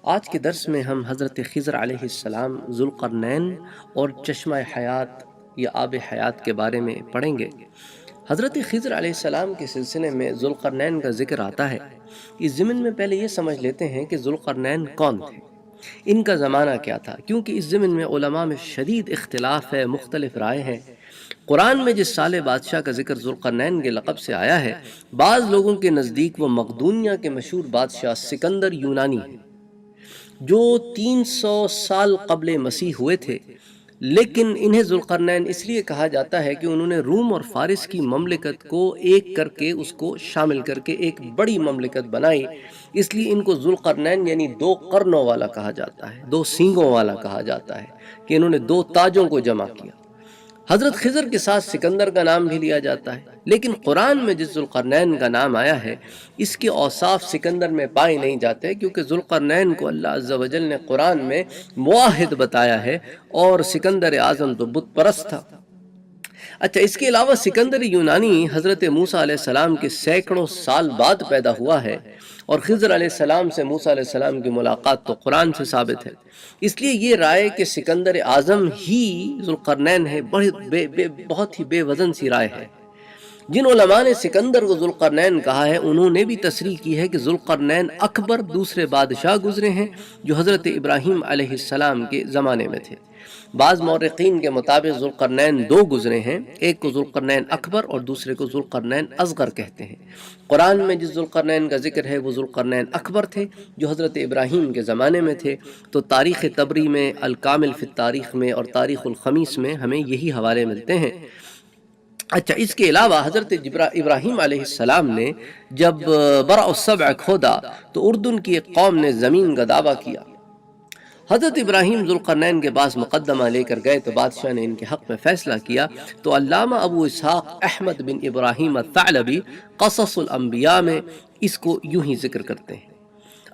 آج کے درس میں ہم حضرت خضر علیہ السلام، ذوالقرنین اور چشمہ حیات یا آب حیات کے بارے میں پڑھیں گے۔ حضرت خضر علیہ السلام کے سلسلے میں ذوالقرنین کا ذکر آتا ہے۔ اس ضمن میں پہلے یہ سمجھ لیتے ہیں کہ ذوالقرنین کون تھے، ان کا زمانہ کیا تھا، کیونکہ اس ضمن میں علماء میں شدید اختلاف ہے، مختلف رائے ہیں۔ قرآن میں جس صالح بادشاہ کا ذکر ذوالقرنین کے لقب سے آیا ہے، بعض لوگوں کے نزدیک وہ مقدونیہ کے مشہور بادشاہ سکندر یونانی ہیں، جو 300 سال قبل مسیح ہوئے تھے، لیکن انہیں ذوالقرنین اس لیے کہا جاتا ہے کہ انہوں نے روم اور فارس کی مملکت کو ایک کر کے، اس کو شامل کر کے ایک بڑی مملکت بنائی، اس لیے ان کو ذوالقرنین یعنی دو قرنوں والا کہا جاتا ہے، دو سینگوں والا کہا جاتا ہے، کہ انہوں نے دو تاجوں کو جمع کیا۔ حضرت خضر کے ساتھ سکندر کا نام بھی لیا جاتا ہے، لیکن قرآن میں جس ذوالقرنین کا نام آیا ہے، اس کے اوصاف سکندر میں پائے نہیں جاتے، کیونکہ ذوالقرنین کو اللہ عز و جل نے قرآن میں موحد بتایا ہے، اور سکندر اعظم تو بت پرست تھا۔ اچھا، اس کے علاوہ سکندر یونانی حضرت موسیٰ علیہ السلام کے سینکڑوں سال بعد پیدا ہوا ہے، اور خضر علیہ السلام سے موسیٰ علیہ السلام کی ملاقات تو قرآن سے ثابت ہے۔ اس لیے یہ رائے کہ سکندر اعظم ہی ذوالقرنین ہے بہت ہی بے وزن سی رائے ہے۔ جن علماء نے سکندر کو ذوالقرنین کہا ہے، انہوں نے بھی تصریح کی ہے کہ ذوالقرنین اکبر دوسرے بادشاہ گزرے ہیں جو حضرت ابراہیم علیہ السلام کے زمانے میں تھے۔ بعض مورخین کے مطابق ذوالقرنین دو گزرے ہیں، ایک کو ذوالقرنین اکبر اور دوسرے کو ذوالقرنین اصغر کہتے ہیں۔ قرآن میں جس ذوالقرنین کا ذکر ہے وہ ذوالقرنین اکبر تھے جو حضرت ابراہیم کے زمانے میں تھے۔ تو تاریخ طبری میں، الکامل فی التاریخ میں اور تاریخ الخمیس میں ہمیں یہی حوالے ملتے ہیں۔ اچھا، اس کے علاوہ حضرت ابراہیم علیہ السلام نے جب برع السبع کھودا تو اردن کی ایک قوم نے زمین کا دعویٰ کیا۔ حضرت ابراہیم ذوالقرنین کے پاس مقدمہ لے کر گئے تو بادشاہ نے ان کے حق میں فیصلہ کیا۔ تو علامہ ابو اسحاق احمد بن ابراہیم الثعلبی قصص الانبیاء میں اس کو یوں ہی ذکر کرتے ہیں۔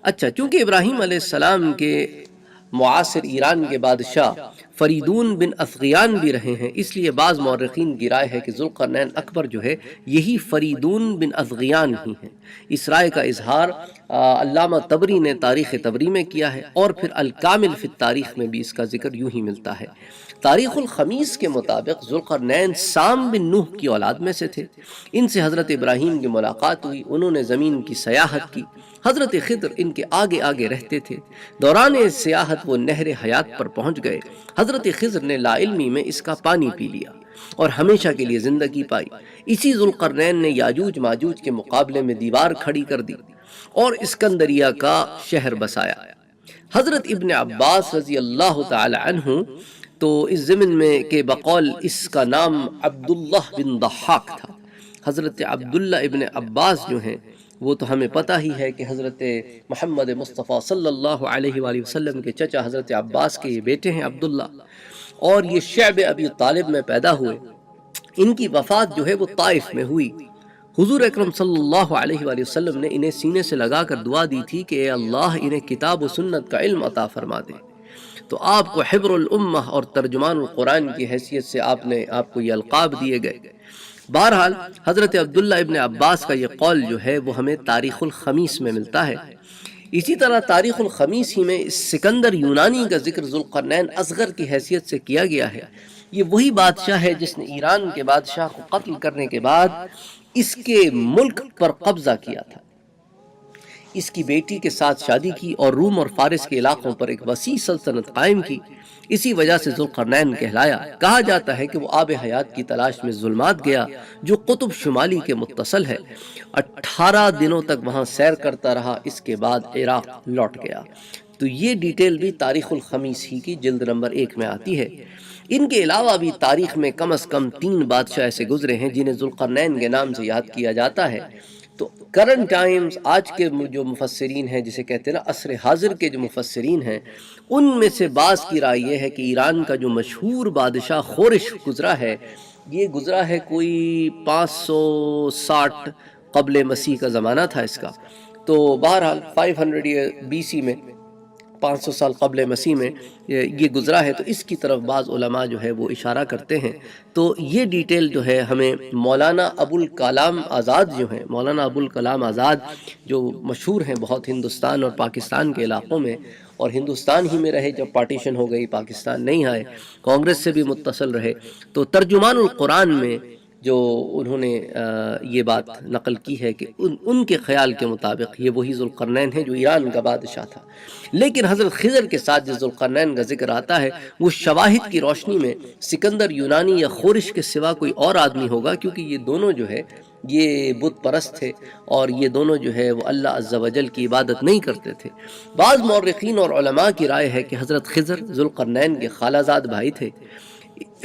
اچھا، چونکہ ابراہیم علیہ السلام کے معاصر ایران کے بادشاہ فریدون بن اثغیان بھی رہے ہیں، اس لیے بعض مورخین کی رائے ہے کہ ذوالقرنین اکبر جو ہے یہی فریدون بن اثغیان ہی ہیں۔ اس رائے کا اظہار علامہ طبری نے تاریخ طبری میں کیا ہے، اور پھر الکامل فی التاریخ میں بھی اس کا ذکر یوں ہی ملتا ہے۔ تاریخ الخمیس کے مطابق ذوالقرنین سام بن نوح کی اولاد میں سے تھے۔ ان سے حضرت ابراہیم کی ملاقات ہوئی، انہوں نے زمین کی سیاحت کی۔ حضرت خضر ان کے آگے آگے رہتے تھے۔ دوران سیاحت وہ نہر حیات پر پہنچ گئے۔ حضرت خضر نے لا علمی میں اس کا پانی پی لیا اور ہمیشہ کے لیے زندگی پائی۔ اسی ذوالقرنین نے یاجوج ماجوج کے مقابلے میں دیوار کھڑی کر دی اور اسکندریہ کا شہر بسایا۔ حضرت ابن عباس رضی اللہ تعالی عنہ تو اس ضمن میں کہ بقول اس کا نام عبداللہ بن ضحاک تھا۔ حضرت عبداللہ ابن عباس جو ہیں وہ تو ہمیں پتہ ہی ہے کہ حضرت محمد مصطفیٰ صلی اللہ علیہ وآلہ وسلم کے چچا حضرت عباس کے یہ بیٹے ہیں عبداللہ، اور یہ شعب ابی طالب میں پیدا ہوئے۔ ان کی وفات جو ہے وہ طائف میں ہوئی۔ حضور اکرم صلی اللہ علیہ وآلہ وسلم نے انہیں سینے سے لگا کر دعا دی تھی کہ اے اللہ انہیں کتاب و سنت کا علم عطا فرما دے۔ تو آپ کو حبر الامہ اور ترجمان القرآن کی حیثیت سے آپ کو یہ القاب دیے گئے۔ بہرحال حضرت عبداللہ ابن عباس کا یہ قول جو ہے وہ ہمیں تاریخ الخمیس میں ملتا ہے۔ اسی طرح تاریخ الخمیس ہی میں سکندر یونانی کا ذکر ذوالقرنین اصغر کی حیثیت سے کیا گیا ہے۔ یہ وہی بادشاہ ہے جس نے ایران کے بادشاہ کو قتل کرنے کے بعد اس کے ملک پر قبضہ کیا تھا، اس کی بیٹی کے ساتھ شادی کی اور روم اور فارس کے علاقوں پر ایک وسیع سلطنت قائم کی۔ اسی وجہ سے ذوالقرنین کہلایا۔ کہا جاتا ہے کہ وہ آب حیات کی تلاش میں ظلمات گیا جو قطب شمالی کے متصل ہے، 18 دنوں تک وہاں سیر کرتا رہا، اس کے بعد عراق لوٹ گیا۔ تو یہ ڈیٹیل بھی تاریخ الخمیس ہی کی جلد نمبر 1 میں آتی ہے۔ ان کے علاوہ بھی تاریخ میں کم از کم 3 بادشاہ ایسے گزرے ہیں جنہیں ذوالقرنین کے نام سے یاد کیا جاتا ہے۔ تو کرنٹ ٹائمز، آج کے جو مفسرین ہیں، جسے کہتے ہیں نا عصر حاضر کے جو مفسرین ہیں، ان میں سے بعض کی رائے یہ ہے کہ ایران کا جو مشہور بادشاہ خورش گزرا ہے، یہ گزرا ہے کوئی 560 قبل مسیح کا زمانہ تھا اس کا۔ تو بہرحال 500 BC میں 500 سال قبل مسیح میں یہ گزرا ہے، تو اس کی طرف بعض علماء جو ہے وہ اشارہ کرتے ہیں۔ تو یہ ڈیٹیل جو ہے ہمیں مولانا ابوالکلام آزاد جو ہیں، مولانا ابوالکلام آزاد جو مشہور ہیں بہت ہندوستان اور پاکستان کے علاقوں میں، اور ہندوستان ہی میں رہے جب پارٹیشن ہو گئی، پاکستان نہیں آئے، کانگریس سے بھی متصل رہے، تو ترجمان القرآن میں جو انہوں نے یہ بات نقل کی ہے کہ ان کے خیال کے مطابق یہ وہی ذوالقرنین ہے جو ایران کا بادشاہ تھا۔ لیکن حضرت خضر کے ساتھ جو ذوالقرنین کا ذکر آتا ہے وہ شواہد کی روشنی میں سکندر یونانی یا خورش کے سوا کوئی اور آدمی ہوگا، کیونکہ یہ دونوں جو ہے یہ بت پرست تھے اور یہ دونوں جو ہے وہ اللہ عز و جل کی عبادت نہیں کرتے تھے۔ بعض مورخین اور علماء کی رائے ہے کہ حضرت خضر ذوالقرنین کے خالہ زاد بھائی تھے،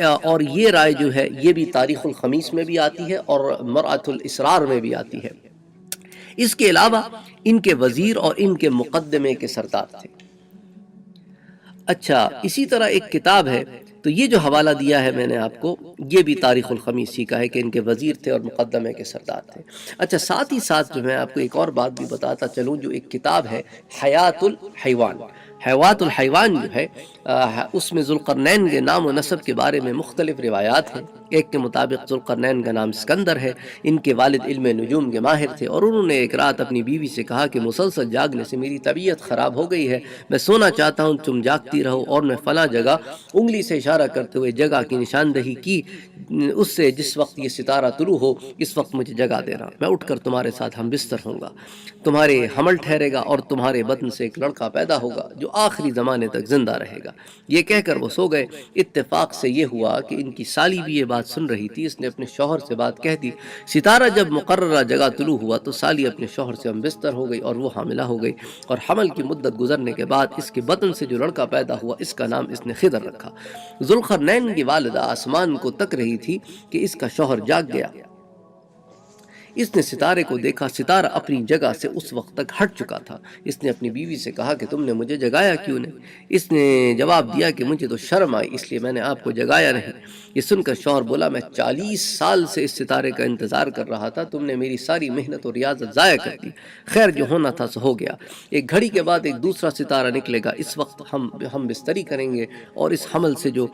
اور یہ رائے جو ہے یہ بھی تاریخ الخمیس میں بھی آتی ہے اور مرأۃ الاسرار میں بھی آتی ہے۔ اس کے علاوہ ان کے وزیر اور ان کے مقدمے کے سردار تھے۔ اچھا، اسی طرح ایک کتاب ہے، تو یہ جو حوالہ دیا ہے میں نے آپ کو، یہ بھی تاریخ الخمیس ہی کا ہے کہ ان کے وزیر تھے اور مقدمے کے سردار تھے۔ اچھا، ساتھ ہی ساتھ جو میں آپ کو ایک اور بات بھی بتاتا چلوں، جو ایک کتاب ہے حیات الحیوان، حیوات الحیوان جو ہے اس میں ذوالقرنین کے نام و نسب کے بارے میں مختلف روایات ہیں۔ ایک کے مطابق ذوالقرنین کا نام اسکندر ہے، ان کے والد علم نجوم کے ماہر تھے، اور انہوں نے ایک رات اپنی بیوی سے کہا کہ مسلسل جاگنے سے میری طبیعت خراب ہو گئی ہے، میں سونا چاہتا ہوں، تم جاگتی رہو، اور میں فلاں جگہ انگلی سے اشارہ کرتے ہوئے جگہ کی نشاندہی کی، اس سے جس وقت یہ ستارہ طلوع ہو اس وقت مجھے جگہ دینا، میں اٹھ کر تمہارے ساتھ ہم بستر ہوں گا، تمہارے حمل ٹھہرے گا اور تمہارے بدن سے ایک لڑکا پیدا ہوگا جو آخری زمانے تک زندہ رہے گا۔ یہ کہہ کر وہ سو گئے۔ اتفاق سے یہ ہوا کہ ان کی سالی بھی یہ بات سن رہی تھی، اس نے اپنے شوہر سے بات کہہ دی۔ ستارہ جب مقررہ جگہ طلوع ہوا تو سالی اپنے شوہر سے ہم بستر ہو گئی اور وہ حاملہ ہو گئی، اور حمل کی مدت گزرنے کے بعد اس کے بدن سے جو لڑکا پیدا ہوا اس کا نام اس نے خضر رکھا۔ ذوالقرنین کی والدہ آسمان کو تک رہی تھی کہ اس کا شوہر جاگ گیا۔ اس نے ستارے کو دیکھا، ستارہ اپنی جگہ سے اس وقت تک ہٹ چکا تھا۔ اس نے اپنی بیوی سے کہا کہ تم نے مجھے جگایا کیوں نہیں؟ اس نے جواب دیا کہ مجھے تو شرم آئی، اس لیے میں نے آپ کو جگایا نہیں۔ یہ سن کر شوہر بولا، میں 40 سال سے اس ستارے کا انتظار کر رہا تھا، تم نے میری ساری محنت اور ریاضت ضائع کر دی۔ خیر، جو ہونا تھا سو ہو گیا، ایک گھڑی کے بعد ایک دوسرا ستارہ نکلے گا، اس وقت ہم بستری کریں گے، اور اس حمل سے جو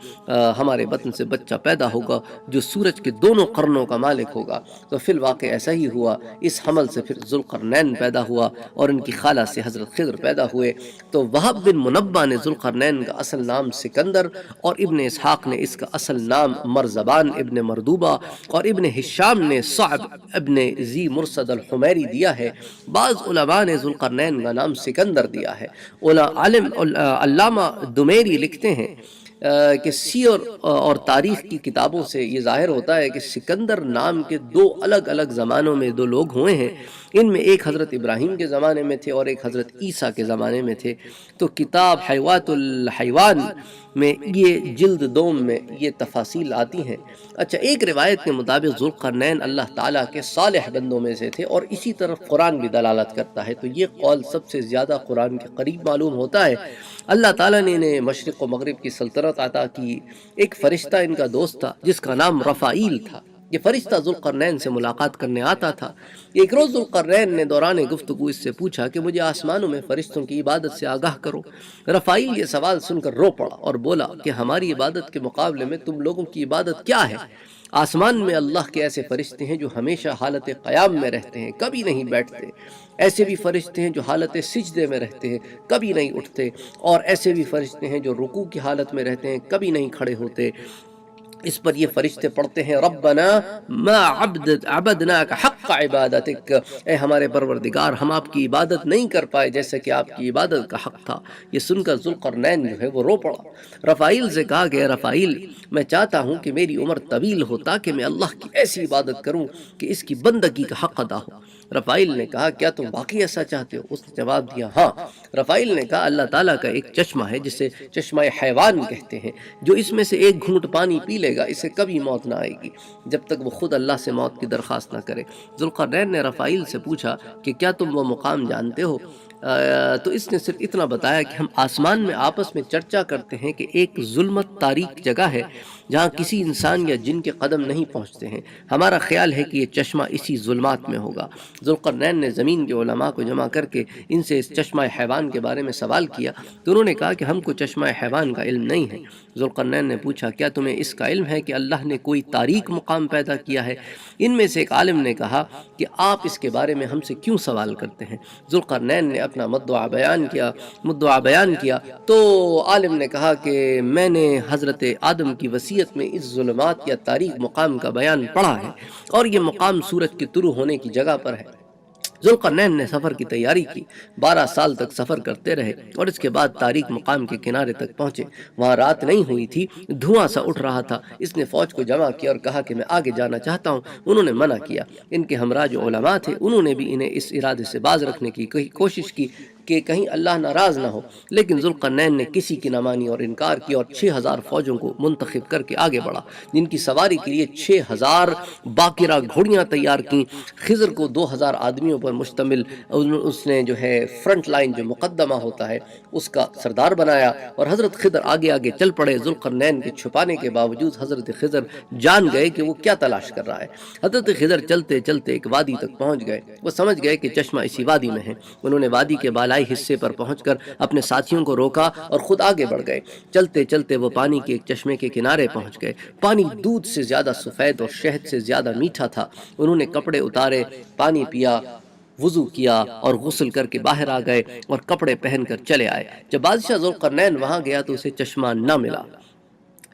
ہمارے بطن سے بچہ پیدا ہوگا جو سورج کے دونوں قرنوں کا مالک ہوگا۔ تو فی الواقع ایسا ہی ہوا، اس حمل سے پھر ذوالقرنین پیدا ہوا اور ان کی خالہ سے حضرت خضر پیدا ہوئے۔ تو وہب بن منبہ نے ذوالقرنین کا اصل نام سکندر، اور ابن اسحاق نے اس کا اصل نام مرزبان ابن مردوبہ، اور ابن ہشام نے صعب ابن ذی مرصد الحمیری دیا ہے۔ بعض علماء نے ذوالقرنین کا نام سکندر دیا ہے۔ علامہ دمیری لکھتے ہیں کہ سیر اور تاریخ کی کتابوں سے یہ ظاہر ہوتا ہے کہ سکندر نام کے دو الگ الگ زمانوں میں دو لوگ ہوئے ہیں، ان میں ایک حضرت ابراہیم کے زمانے میں تھے اور ایک حضرت عیسیٰ کے زمانے میں تھے۔ تو کتاب حیوات الحیوان میں یہ جلد دوم میں یہ تفاصیل آتی ہیں۔ اچھا، ایک روایت کے مطابق ذوالقرنین اللہ تعالیٰ کے صالح بندوں میں سے تھے، اور اسی طرف قرآن بھی دلالت کرتا ہے، تو یہ قول سب سے زیادہ قرآن کے قریب معلوم ہوتا ہے۔ اللہ تعالیٰ نے انہیں مشرق و مغرب کی سلطنت عطا کی۔ ایک فرشتہ ان کا دوست تھا جس کا نام رفائیل تھا، یہ فرشتہ ذوالقرنین سے ملاقات کرنے آتا تھا۔ ایک روز ذوالقرنین نے دوران گفتگو اس سے پوچھا کہ مجھے آسمانوں میں فرشتوں کی عبادت سے آگاہ کرو۔ رفائیل یہ سوال سن کر رو پڑا اور بولا کہ ہماری عبادت کے مقابلے میں تم لوگوں کی عبادت کیا ہے؟ آسمان میں اللہ کے ایسے فرشتے ہیں جو ہمیشہ حالت قیام میں رہتے ہیں، کبھی نہیں بیٹھتے، ایسے بھی فرشتے ہیں جو حالت سجدے میں رہتے ہیں، کبھی نہیں اٹھتے، اور ایسے بھی فرشتے ہیں جو رکوع کی حالت میں رہتے ہیں، کبھی نہیں کھڑے ہوتے۔ اس پر یہ فرشتے پڑھتے ہیں، ربنا ما عبدناک حق عبادتک، اے ہمارے پروردگار، ہم آپ کی عبادت نہیں کر پائے جیسے کہ آپ کی عبادت کا حق تھا۔ یہ سن کر ذوالقرنین جو ہے وہ رو پڑا۔ رفائیل سے کہا کہ رفائیل، میں چاہتا ہوں کہ میری عمر طویل ہو تاکہ میں اللہ کی ایسی عبادت کروں کہ اس کی بندگی کا حق ادا ہو۔ رفائیل نے کہا، کیا تم واقعی ایسا چاہتے ہو؟ اس نے جواب دیا، ہاں۔ رفائیل نے کہا، اللہ تعالیٰ کا ایک چشمہ ہے جسے چشمہ حیوان کہتے ہیں، جو اس میں سے ایک گھونٹ پانی پی لے گا اسے کبھی موت نہ آئے گی جب تک وہ خود اللہ سے موت کی درخواست نہ کرے۔ ذوالقرنین نے رفائیل سے پوچھا کہ کیا تم وہ مقام جانتے ہو؟ تو اس نے صرف اتنا بتایا کہ ہم آسمان میں آپس میں چرچا کرتے ہیں کہ ایک ظلمت تاریک جگہ ہے جہاں کسی انسان یا جن کے قدم نہیں پہنچتے ہیں۔ ہمارا خیال ہے کہ یہ چشمہ اسی ظلمات میں ہوگا۔ ذوالقرنین نے زمین کے علماء کو جمع کر کے ان سے اس چشمہ حیوان کے بارے میں سوال کیا تو انہوں نے کہا کہ ہم کو چشمہ حیوان کا علم نہیں ہے۔ ذوالقرنین نے پوچھا کیا تمہیں اس کا علم ہے کہ اللہ نے کوئی تاریک مقام پیدا کیا ہے؟ ان میں سے ایک عالم نے کہا کہ آپ اس کے بارے میں ہم سے کیوں سوال کرتے ہیں؟ ذوالقرنین نے اپنا مدعا بیان کیا تو عالم نے کہا کہ میں نے حضرت آدم کی وصیت میں اس ظلمات یا تاریک مقام کا بیان پڑھا ہے اور یہ مقام سورج کے طلوع ہونے کی جگہ پر ہے۔ ذوالقرنین نے سفر کی تیاری کی، 12 سال تک سفر کرتے رہے اور اس کے بعد تاریک مقام کے کنارے تک پہنچے۔ وہاں رات نہیں ہوئی تھی، دھواں سا اٹھ رہا تھا۔ اس نے فوج کو جمع کیا اور کہا کہ میں آگے جانا چاہتا ہوں۔ انہوں نے منع کیا۔ ان کے ہمراہ جو علماء تھے انہوں نے بھی انہیں اس ارادے سے باز رکھنے کی کوشش کی کہ کہیں اللہ ناراض نہ ہو، لیکن ذوالقرنین نے کسی کی نہ مانی اور انکار کیا اور 6000 فوجوں کو منتخب کر کے آگے بڑھا، جن کی سواری کے لیے 6000 باقرہ گھوڑیاں تیار کیں۔ خضر کو 2000 آدمیوں پر مشتمل اس نے جو ہے فرنٹ لائن جو مقدمہ ہوتا ہے اس کا سردار بنایا اور حضرت خضر آگے آگے چل پڑے۔ ذوالقرنین کے چھپانے کے باوجود حضرت خضر جان گئے کہ وہ کیا تلاش کر رہا ہے۔ حضرت خضر چلتے چلتے ایک وادی تک پہنچ گئے۔ وہ سمجھ گئے کہ چشمہ اسی وادی میں ہے۔ انہوں نے وادی کے بالائی حصے پر پہنچ کر اپنے ساتھیوں کو روکا اور خود آگے بڑھ گئے۔ چلتے چلتے وہ پانی کے ایک چشمے کے کنارے پہنچ گئے۔ پانی دودھ سے زیادہ سفید اور شہد سے زیادہ میٹھا تھا۔ انہوں نے کپڑے اتارے، پانی پیا، وضو کیا اور غسل کر کے باہر آ گئے اور کپڑے پہن کر چلے آئے۔ جب بادشاہ ذوالقرنین وہاں گیا تو اسے چشمہ نہ ملا۔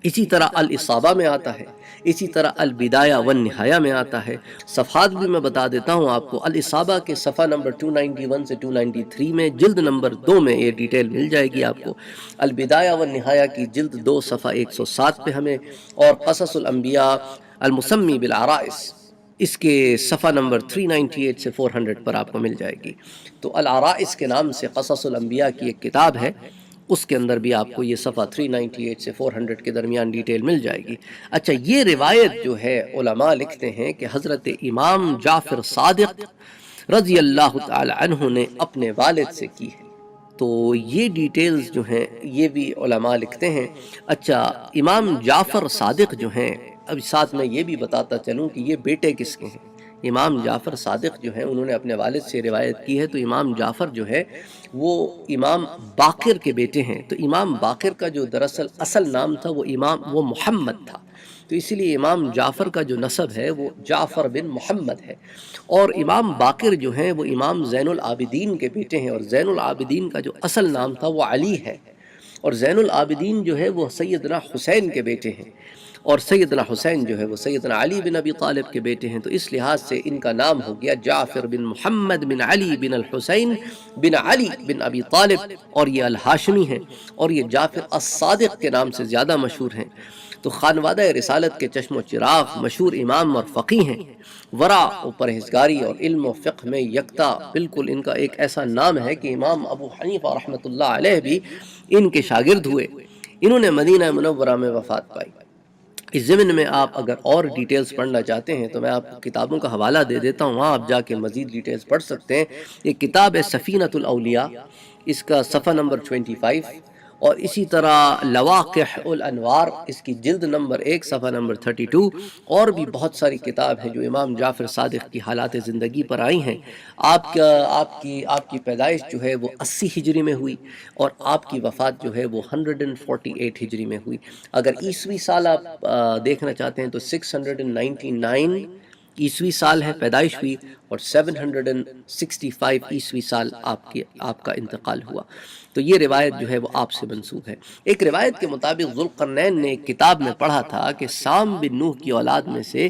اسی طرح الاصابہ میں آتا ہے، اسی طرح البدایہ والنہایہ میں آتا ہے۔ صفحات بھی میں بتا دیتا ہوں آپ کو۔ الاصابہ کے صفحہ نمبر 291 سے 293 میں، جلد نمبر 2 میں یہ ڈیٹیل مل جائے گی آپ کو۔ البدایہ والنہایہ کی جلد 2 صفحہ 107 پہ ہمیں، اور قصص الانبیاء المسمی بالعرائس اس کے صفحہ نمبر 398 سے 400 پر آپ کو مل جائے گی۔ تو العرائس کے نام سے قصص الانبیاء کی ایک کتاب ہے، اس کے اندر بھی آپ کو یہ صفحہ 398 سے 400 کے درمیان ڈیٹیل مل جائے گی۔ اچھا، یہ روایت جو ہے علماء لکھتے ہیں کہ حضرت امام جعفر صادق رضی اللہ تعالی عنہ نے اپنے والد سے کی ہے۔ تو یہ ڈیٹیلز جو ہیں یہ بھی علماء لکھتے ہیں۔ اچھا، امام جعفر صادق جو ہیں، اب ساتھ میں یہ بھی بتاتا چلوں کہ یہ بیٹے کس کے ہیں۔ امام جعفر صادق جو ہیں انہوں نے اپنے والد سے روایت کی ہے، تو امام جعفر جو ہے وہ امام باقر کے بیٹے ہیں۔ تو امام باقر کا جو دراصل اصل نام تھا وہ محمد تھا، تو اسی لیے امام جعفر کا جو نسب ہے وہ جعفر بن محمد ہے۔ اور امام باقر جو ہیں وہ امام زین العابدین کے بیٹے ہیں، اور زین العابدین کا جو اصل نام تھا وہ علی ہے، اور زین العابدین جو ہے وہ سیدنا حسین کے بیٹے ہیں، اور سیدنا حسین جو ہے وہ سیدنا علی بن ابی طالب کے بیٹے ہیں۔ تو اس لحاظ سے ان کا نام ہو گیا جعفر بن محمد بن علی بن الحسین بن علی بن ابی طالب، اور یہ الہاشمی ہیں، اور یہ جعفر الصادق کے نام سے زیادہ مشہور ہیں۔ تو خانوادہ رسالت کے چشم و چراغ مشہور امام اور فقیہ ہیں، ورع و پرہیزگاری اور علم و فقہ میں یکتا، بالکل ان کا ایک ایسا نام ہے کہ امام ابو حنیفہ رحمۃ اللہ علیہ بھی ان کے شاگرد ہوئے۔ انہوں نے مدینہ منورہ میں وفات پائی۔ اس ضمن میں آپ اگر اور ڈیٹیلز پڑھنا چاہتے ہیں تو میں آپ کو کتابوں کا حوالہ دے دیتا ہوں، وہاں آپ جا کے مزید ڈیٹیلز پڑھ سکتے ہیں۔ یہ کتاب ہے سفینۃ الاولیاء، اس کا صفحہ نمبر 25، اور اسی طرح لواقح الانوار، اس کی جلد نمبر 1 صفحہ نمبر 32، اور بھی بہت ساری کتاب ہیں جو امام جعفر صادق کی حالات زندگی پر آئی ہیں۔ آپ کی پیدائش جو ہے وہ 80 ہجری میں ہوئی، اور آپ کی وفات جو ہے وہ 148 ہجری میں ہوئی۔ اگر عیسوی سال آپ دیکھنا چاہتے ہیں تو 699 عیسوی سال ہے پیدائش ہوئی، اور 765 عیسوی سال آپ کا انتقال ہوا۔ تو یہ روایت جو ہے وہ آپ سے منسوب ہے۔ ایک روایت کے مطابق ذوالقرنین نے ایک کتاب میں پڑھا تھا کہ سام بن نوح کی اولاد میں سے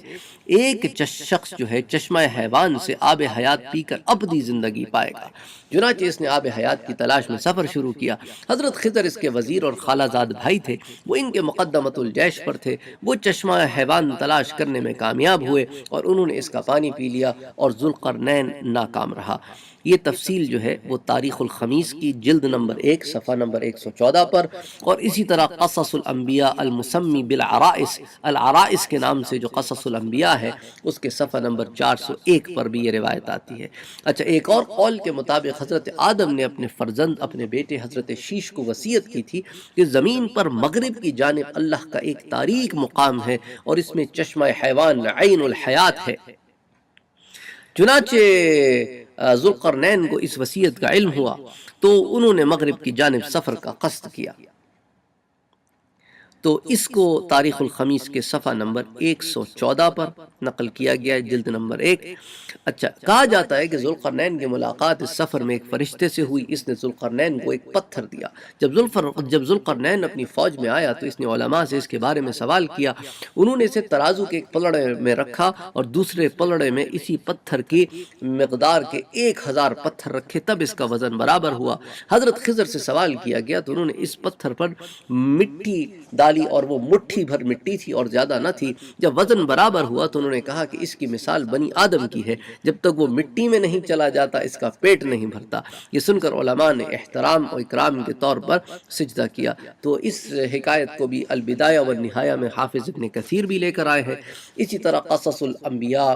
ایک شخص جو ہے چشمہ حیوان سے آب حیات پی کر ابدی زندگی پائے گا۔ چنانچہ اس نے آب حیات کی تلاش میں سفر شروع کیا۔ حضرت خضر اس کے وزیر اور خالہ زاد بھائی تھے، وہ ان کے مقدمۃ الجیش پر تھے۔ وہ چشمہ حیوان تلاش کرنے میں کامیاب ہوئے اور انہوں نے اس کا پانی پی لیا، اور ذوالقرنین ناکام رہا۔ یہ تفصیل جو ہے وہ تاریخ الخمیس کی جلد نمبر 1 صفحہ نمبر 114 پر، اور اسی طرح قصص الانبیاء المسمی بالعرائس، العرائس کے نام سے جو قصص الانبیاء ہے اس کے صفحہ نمبر 401 پر بھی یہ روایت آتی ہے۔ اچھا، ایک اور قول کے مطابق حضرت آدم نے اپنے فرزند اپنے بیٹے حضرت شیش کو وصیت کی تھی کہ زمین پر مغرب کی جانب اللہ کا ایک تاریک مقام ہے اور اس میں چشمہ حیوان عین الحیات ہے۔ چنانچہ ذوالقرنین کو اس وصیت کا علم ہوا تو انہوں نے مغرب کی جانب سفر کا قصد کیا۔ تو اس کو تاریخ الخمیس کے صفحہ نمبر 114 پر نقل کیا گیا ہے، جلد نمبر 1۔ اچھا، کہا جاتا ہے کہ ذوالقرنین کی ملاقات اس سفر میں ایک فرشتے سے ہوئی، اس نے ذوالقرنین کو ایک پتھر دیا۔ جب ذوالقرنین اپنی فوج میں آیا تو اس نے علماء سے اس کے بارے میں سوال کیا، انہوں نے اسے ترازو کے ایک پلڑے میں رکھا اور دوسرے پلڑے میں اسی پتھر کی مقدار کے 1000 پتھر رکھے، تب اس کا وزن برابر ہوا۔ حضرت خضر سے سوال کیا گیا تو انہوں نے اس پتھر پر مٹی ڈالی اور وہ مٹھی بھر مٹی تھی اور زیادہ نہ تھی۔ جب وزن برابر ہوا تو انہوں نے کہا کہ اس کی مثال بنی آدم کی ہے، جب تک وہ مٹی میں نہیں چلا جاتا اس کا پیٹ نہیں بھرتا۔ یہ سن کر علماء نے احترام اور اکرام کے طور پر سجدہ کیا۔ تو اس حکایت کو بھی البدایہ والنہایہ میں حافظ ابن کثیر بھی لے کر آئے ہیں۔ اسی طرح قصص الانبیاء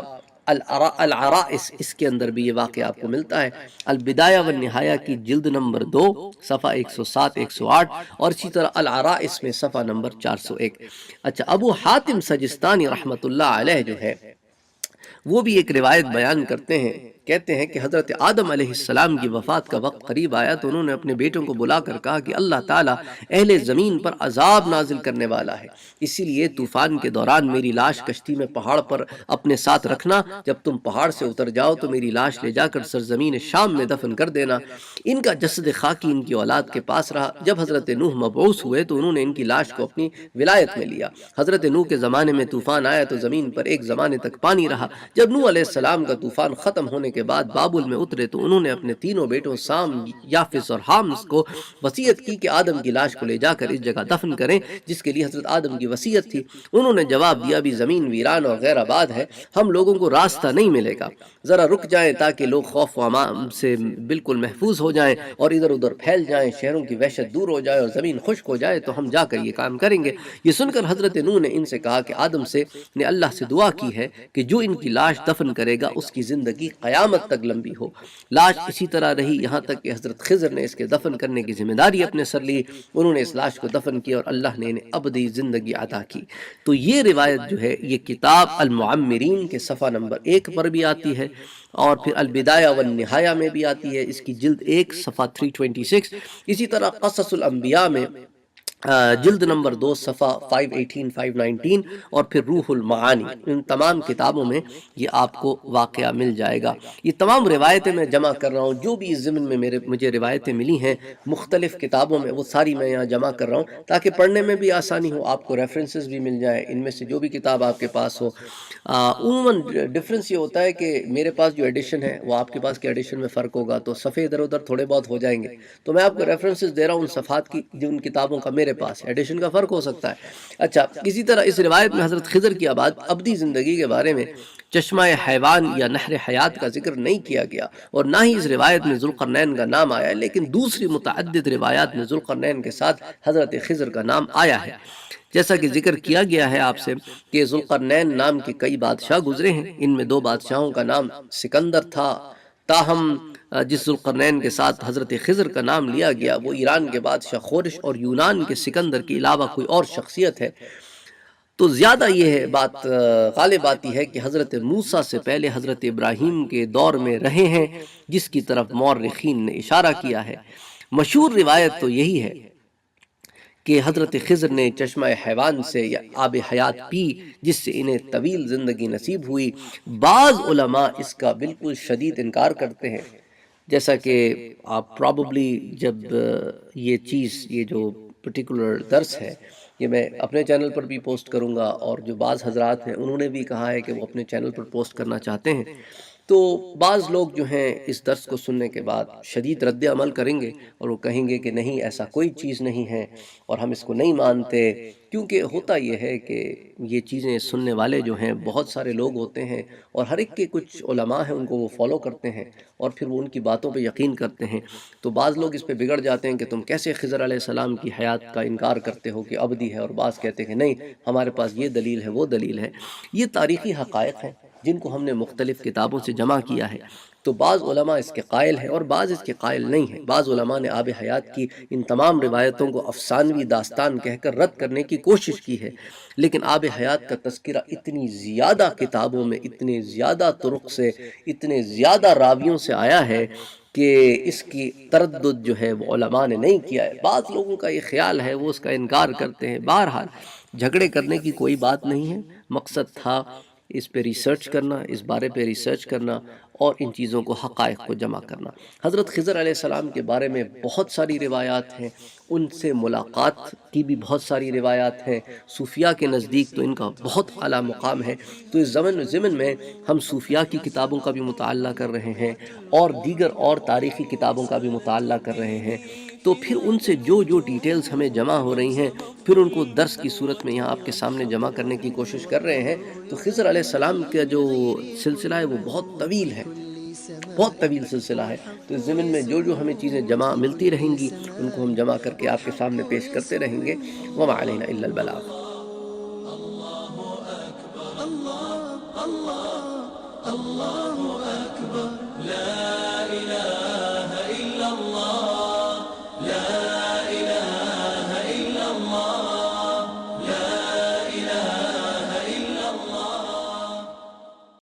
العرائس، اس کے اندر بھی یہ واقعہ آپ کو ملتا ہے، البدایہ والنہایہ کی جلد نمبر 2 صفحہ 107 108، اور اسی طرح العرائس میں صفحہ نمبر 401۔ اچھا، ابو حاتم سجستانی رحمت اللہ علیہ جو ہے وہ بھی ایک روایت بیان کرتے ہیں، کہتے ہیں کہ حضرت آدم علیہ السلام کی وفات کا وقت قریب آیا تو انہوں نے اپنے بیٹوں کو بلا کر کہا کہ اللہ تعالیٰ اہل زمین پر عذاب نازل کرنے والا ہے، اسی لیے طوفان کے دوران میری لاش کشتی میں پہاڑ پر اپنے ساتھ رکھنا، جب تم پہاڑ سے اتر جاؤ تو میری لاش لے جا کر سرزمین شام میں دفن کر دینا۔ ان کا جسد خاکی ان کی اولاد کے پاس رہا۔ جب حضرت نوح مبعوث ہوئے تو انہوں نے ان کی لاش کو اپنی ولایت میں لیا۔ حضرت نوح کے زمانے میں طوفان آیا تو زمین پر ایک زمانے تک پانی رہا۔ جب نوح علیہ السلام کا طوفان ختم ہونے کے بعد بابل میں اترے تو انہوں نے اپنے تینوں بیٹوں سام، یافس اور حامس کو وصیت کی کہ آدم کی لاش کو لے جا کر اس جگہ دفن کریں جس کے لیے حضرت آدم کی وصیت تھی۔ انہوں نے جواب دیا، بھی زمین ویران اور غیر آباد ہے، ہم لوگوں کو راستہ نہیں ملے گا، ذرا رک جائیں تاکہ لوگ خوف و امام سے بالکل محفوظ ہو جائیں اور ادھر ادھر پھیل جائیں، شہروں کی وحشت دور ہو جائے اور زمین خشک ہو جائے تو ہم جا کر یہ کام کریں گے۔ یہ سن کر حضرت نوح نے ان سے کہا کہ آدم سے نے اللہ سے دعا کی ہے کہ جو ان کی لاش دفن کرے گا اس کی زندگی قیامت تک لمبی ہو۔ لاش اسی طرح رہی یہاں تک کہ حضرت خضر نے اس کے دفن کرنے کی ذمہ داری اپنے سر لی، انہوں نے اس لاش کو دفن کیا اور اللہ نے انہیں ابدی زندگی عطا کی۔ تو یہ روایت جو ہے یہ کتاب المعمرین کے صفحہ نمبر 1 پر بھی آتی ہے، اور پھر البدایہ والنہایہ میں بھی آتی ہے، اس کی جلد 1 صفحہ 326۔ اسی طرح قصص الانبیاء میں جلد نمبر 2 صفحہ 518 519، اور پھر روح المعانی، ان تمام کتابوں میں یہ آپ کو واقعہ مل جائے گا۔ یہ تمام روایتیں میں جمع کر رہا ہوں، جو بھی اس ضمن میں مجھے روایتیں ملی ہیں مختلف کتابوں میں، وہ ساری میں یہاں جمع کر رہا ہوں تاکہ پڑھنے میں بھی آسانی ہو، آپ کو ریفرنسز بھی مل جائیں، ان میں سے جو بھی کتاب آپ کے پاس ہو۔ عموماً ڈفرینس یہ ہوتا ہے کہ میرے پاس جو ایڈیشن ہے وہ آپ کے پاس کے ایڈیشن میں فرق ہوگا، تو صفحے ادھر ادھر تھوڑے بہت ہو جائیں گے، تو میں آپ کو ریفرنسز دے رہا ہوں ان صفحات کی جو ان کتابوں کا میرے پاس ایڈیشن کا فرق ہو سکتا ہے۔ اچھا، اسی طرح اس روایت میں حضرت خضر کی ابدی زندگی کے بارے میں چشمہ حیوان یا نہر حیات کا ذکر نہیں کیا گیا، اور نہ ہی اس روایت میں ذوالقرنین کا نام آیا ہے، لیکن دوسری متعدد روایات میں ذوالقرنین کے ساتھ حضرت خضر کا نام آیا ہے۔ جیسا کہ ذکر کیا گیا ہے آپ سے کہ ذوالقرنین نام کے کئی بادشاہ گزرے ہیں، ان میں 2 بادشاہوں کا نام سکندر تھا، تاہم جس ذوالقرنین کے ساتھ حضرت خضر کا نام لیا گیا وہ ایران کے بادشاہ خورش اور یونان کے سکندر کے علاوہ کوئی اور شخصیت ہے۔ تو زیادہ یہ ہے بات غالب آتی ہے کہ حضرت موسیٰ سے پہلے حضرت ابراہیم کے دور میں رہے ہیں، جس کی طرف مورخین نے اشارہ کیا ہے۔ مشہور روایت تو یہی ہے کہ حضرت خضر نے چشمہ حیوان سے یا آب حیات پی جس سے انہیں طویل زندگی نصیب ہوئی۔ بعض علماء اس کا بالکل شدید انکار کرتے ہیں، جیسا کہ آپ پراببلی جب یہ جو پرٹیکولر درس ہے یہ میں اپنے چینل پر بھی پوسٹ کروں گا، اور جو بعض حضرات ہیں انہوں نے بھی کہا ہے کہ وہ اپنے چینل پر پوسٹ کرنا چاہتے ہیں، تو بعض لوگ جو ہیں اس درس کو سننے کے بعد شدید رد عمل کریں گے اور وہ کہیں گے کہ نہیں، ایسا کوئی چیز نہیں ہے اور ہم اس کو نہیں مانتے، کیونکہ ہوتا یہ ہے کہ یہ چیزیں سننے والے جو ہیں بہت سارے لوگ ہوتے ہیں اور ہر ایک کے کچھ علماء ہیں، ان کو وہ فالو کرتے ہیں اور پھر وہ ان کی باتوں پہ یقین کرتے ہیں۔ تو بعض لوگ اس پہ بگڑ جاتے ہیں کہ تم کیسے خضر علیہ السلام کی حیات کا انکار کرتے ہو کہ ابدی ہے، اور بعض کہتے ہیں کہ نہیں، ہمارے پاس یہ دلیل ہے، وہ دلیل ہے۔ یہ تاریخی حقائق ہیں جن کو ہم نے مختلف کتابوں سے جمع کیا ہے۔ تو بعض علماء اس کے قائل ہیں اور بعض اس کے قائل نہیں ہیں۔ بعض علماء نے آب حیات کی ان تمام روایتوں کو افسانوی داستان کہہ کر رد کرنے کی کوشش کی ہے، لیکن آب حیات کا تذکرہ اتنی زیادہ کتابوں میں، اتنے زیادہ طرق سے، اتنے زیادہ راویوں سے آیا ہے کہ اس کی تردد جو ہے وہ علماء نے نہیں کیا ہے۔ بعض لوگوں کا یہ خیال ہے، وہ اس کا انکار کرتے ہیں۔ بہرحال جھگڑے کرنے کی کوئی بات نہیں ہے، مقصد تھا اس پہ ریسرچ کرنا، اس بارے پہ ریسرچ کرنا اور ان چیزوں کو، حقائق کو جمع کرنا۔ حضرت خضر علیہ السلام کے بارے میں بہت ساری روایات ہیں، ان سے ملاقات کی بھی بہت ساری روایات ہیں۔ صوفیاء کے نزدیک تو ان کا بہت اعلیٰ مقام ہے۔ تو اس ضمن میں ہم صوفیاء کی کتابوں کا بھی مطالعہ کر رہے ہیں اور دیگر اور تاریخی کتابوں کا بھی مطالعہ کر رہے ہیں۔ تو پھر ان سے جو جو ڈیٹیلز ہمیں جمع ہو رہی ہیں، پھر ان کو درس کی صورت میں یہاں آپ کے سامنے جمع کرنے کی کوشش کر رہے ہیں۔ تو خضر علیہ السلام کا جو سلسلہ ہے وہ بہت طویل ہے، بہت طویل سلسلہ ہے۔ تو اس ضمن میں جو جو ہمیں چیزیں جمع ملتی رہیں گی، ان کو ہم جمع کر کے آپ کے سامنے پیش کرتے رہیں گے۔ وما علینا الا البلاغ۔ اللہ